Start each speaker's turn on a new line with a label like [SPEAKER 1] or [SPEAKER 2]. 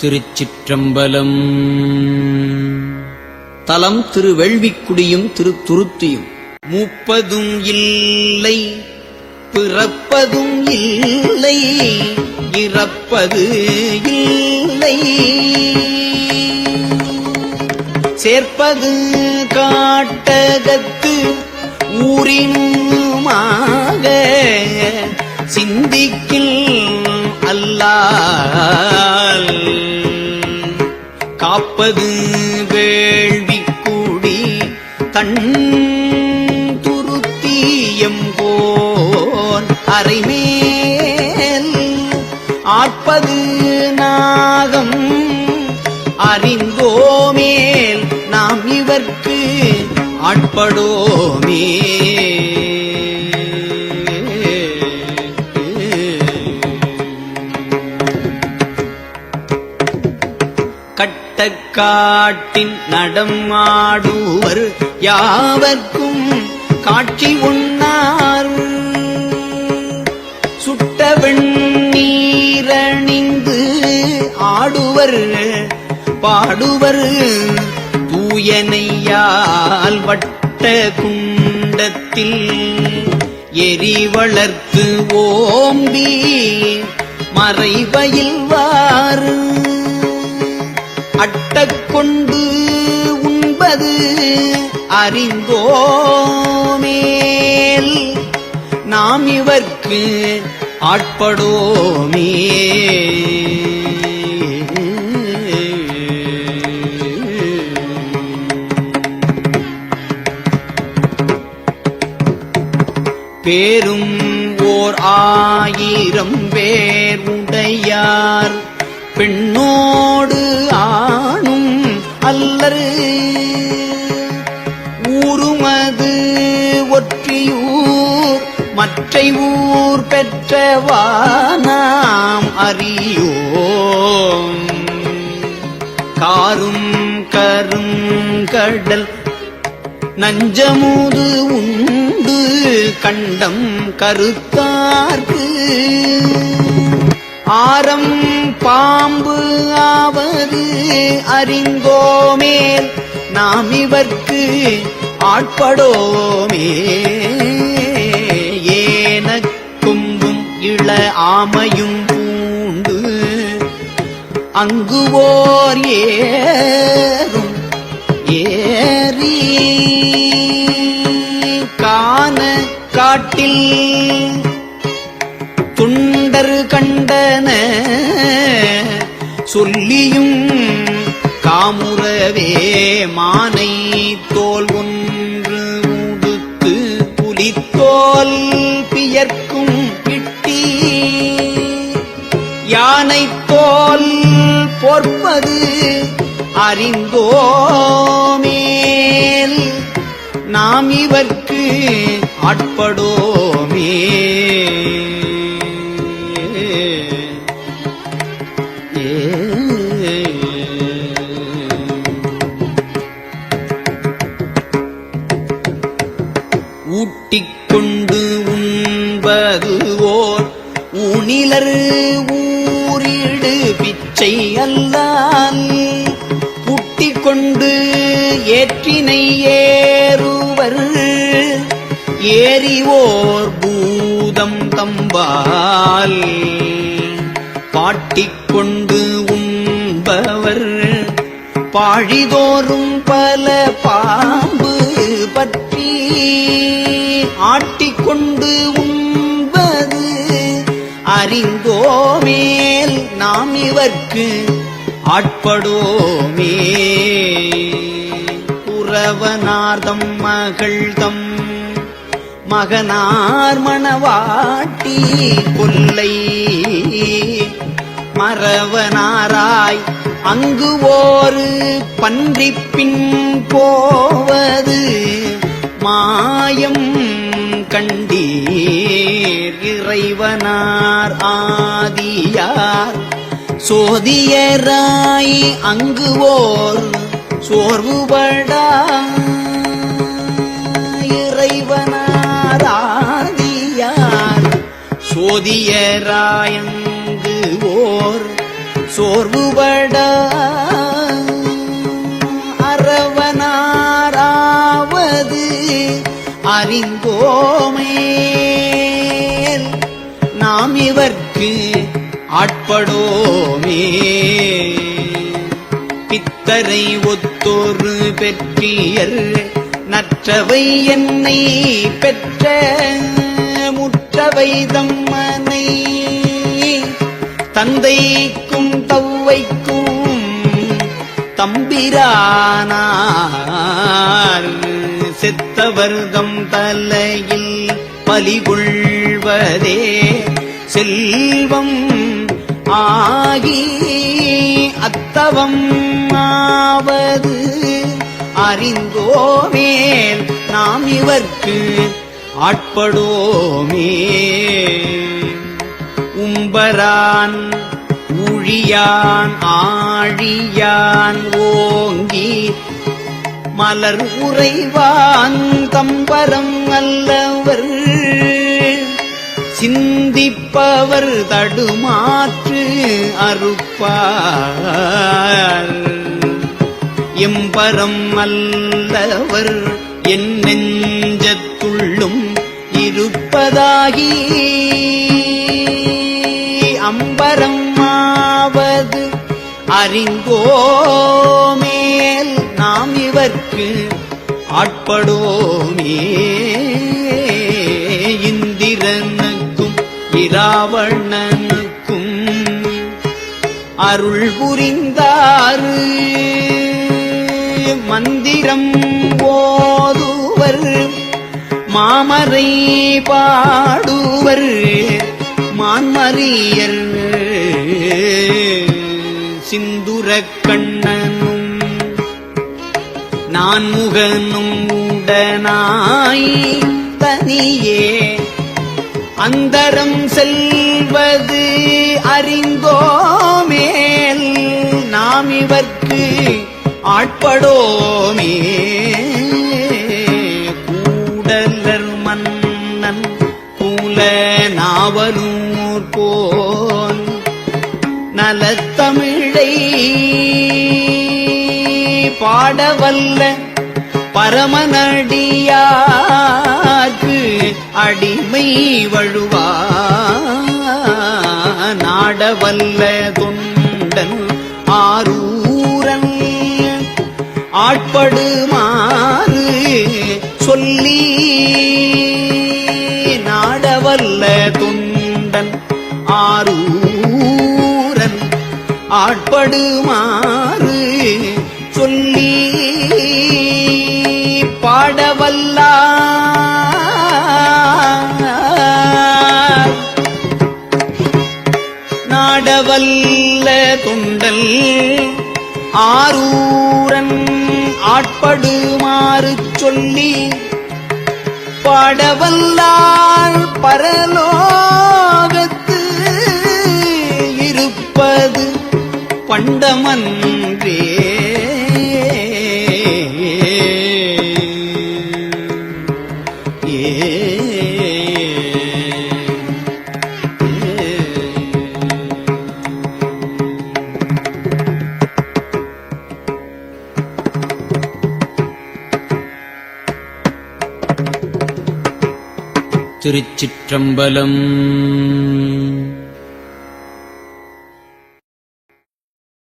[SPEAKER 1] திருச்சிற்றம்பலம். தலம் திருவெள்விக்குடியும் திருத்துருத்தியும். மூப்பதும் இல்லை பிறப்பதும் இல்லை இறப்பது இல்லை, சேர்ப்பது காட்டகத்து ஊரினுமாக சிந்திக்கில் அல்லால், காப்பது வேள்விக்குடி தன் துருத்தியம்போன் அரைமேல், ஆட்பது நாகம் அறிந்தோமேல் நாம் இவர்க்கு ஆட்படோமே. கட்டக்காட்டின் நடமாடுவர் யாவர்க்கும் காட்சி உண்ணார், சுட்ட வெண்ணீரணிந்து ஆடுவர் பாடுவர் தூயனையால் வட்ட குண்டத்தில் எரி வளர்த்து ஓம்பி மறைவயில்வார், அட்டக்கொண்டு உண்பது அறிந்தோமேல் நாம் இவர்க்கு ஆட்படோமே. பேரும் ஓர் 1000 பேர் உடையார் பெண்ணோடு ஆணும் அல்லரு, ஊருமது ஒற்றியூர் மற்றை ஊர் பெற்றவா நாம் அறியோம், காரும் கருங்கடல் நஞ்சமுது உண்டு கண்டம் கருத்தார்க்கு, ஆரம் பாம்பு ஆவது அறிந்தோமேல் நாம் இவர்க்கு ஆட்படோமே. ஏன கொம்பும் இள ஆமையும் பூண்டு அங்குவோர் ஏறும் ஏறி, கான காட்டில் துண்டர் கண்டன சொல்லியும் காமுறவே மானை தோல் ஒன்று உடுத்து புலித்தோல் பியர்க்கும் கிட்டி, யானை தோல் பொற்பது அறிந்தோமேல் நாம் இவர்க்கு ஆட்படோமே. ஊட்டிக்கொண்டு உண்பது ஓர் ஊனிலர் ஊரிடு பிச்சை அல்லால், பூட்டிக்கொண்டு ஏற்றினை ஏறுவர் ஏறிவோர் பூதம் தம்பால், பாட்டிக்கொண்டு உண்பவர் பாழிதோறும் பல பாம்பு பற்றி, ஆட்டிக்கொண்டு உண்பது அறிந்தோமேல் நாம் இவர்க்கு ஆட்படோமே. குறவனார்தம் மகள்தம் மகனார் மணவாட்டி கொல்லை, மறவனாராய் அங்கு ஓரு பன்றிப்பின் போவது மாயம் கண்டீர், இறைவனார் ஆதியார் சோதியராய் அங்கு ஓர் சோர்வுபடா, இறைவனார் ஆதியார் சோதியராயங்கு ஓர் சோர்வுபட அரவனாராவது அறிந்தோமேல் நாம் இவர்க்கு ஆட்படோமே. பித்தரை ஒத்தொரு பெற்றியர் நற்றவை என்னை பெற்ற முற்றவை தம்மனை தந்தைக்கும் தவ்வைக்கும் தம்பிரானார் செத்தவர்தம் தலையில் பலிகொள்வதே செல்வம் ஆகி அத்தவம் ஆவது அறிந்தோமேல் நாம் இவர்க்கு ஆட்படோமே. உம்பரான் ஊழியான் ஆழியான் ஓங்கி மலர் உறைவான் தம்பரம் அல்லவர் சிந்திப்பவர் தடுமாற்று அறுப்பார் எம்பரம் அல்லவர் என் நெஞ்சத்துள்ளும் இருப்பதாகி அம்பரம் ஆவது அறிந்தோமேல் நாம் இவர்க்கு ஆட்படோமே. இந்திரனுக்கும் இராவணனுக்கும் அருள் புரிந்தாரு மந்திரம் ஓதுவர் மாமரை பாடுவர் மான்மரியர் சிந்துரக் கண்ணனும் நான்முகனும் உடனாய் தனியே அந்தரம் செல்வது அறிந்தோமேல் நாம் இவர்க்கு ஆட்படோமே. கூடலர் மன்னன் கூல நாவலூர் போல் நலத்தமிழை பாடவல்ல பரமனடியார்க்கு அடிமை வழுவா நாடவல்ல தொண்டன் ஆரூரன் ஆட்படுமாறு சொல்லி நாடவல்ல தொண்டன் ஆரூரன் ஆட்படுமாறு சொல்லி பாடவல்லார் நாடவல்ல தொண்டல் ஆரூரன் ஆட்படுமாறு சொல்லி பாடவல்லார் பரலோகத்து இருப்பது பண்டமன்றே.
[SPEAKER 2] திருச்சிற்றம்பலம்.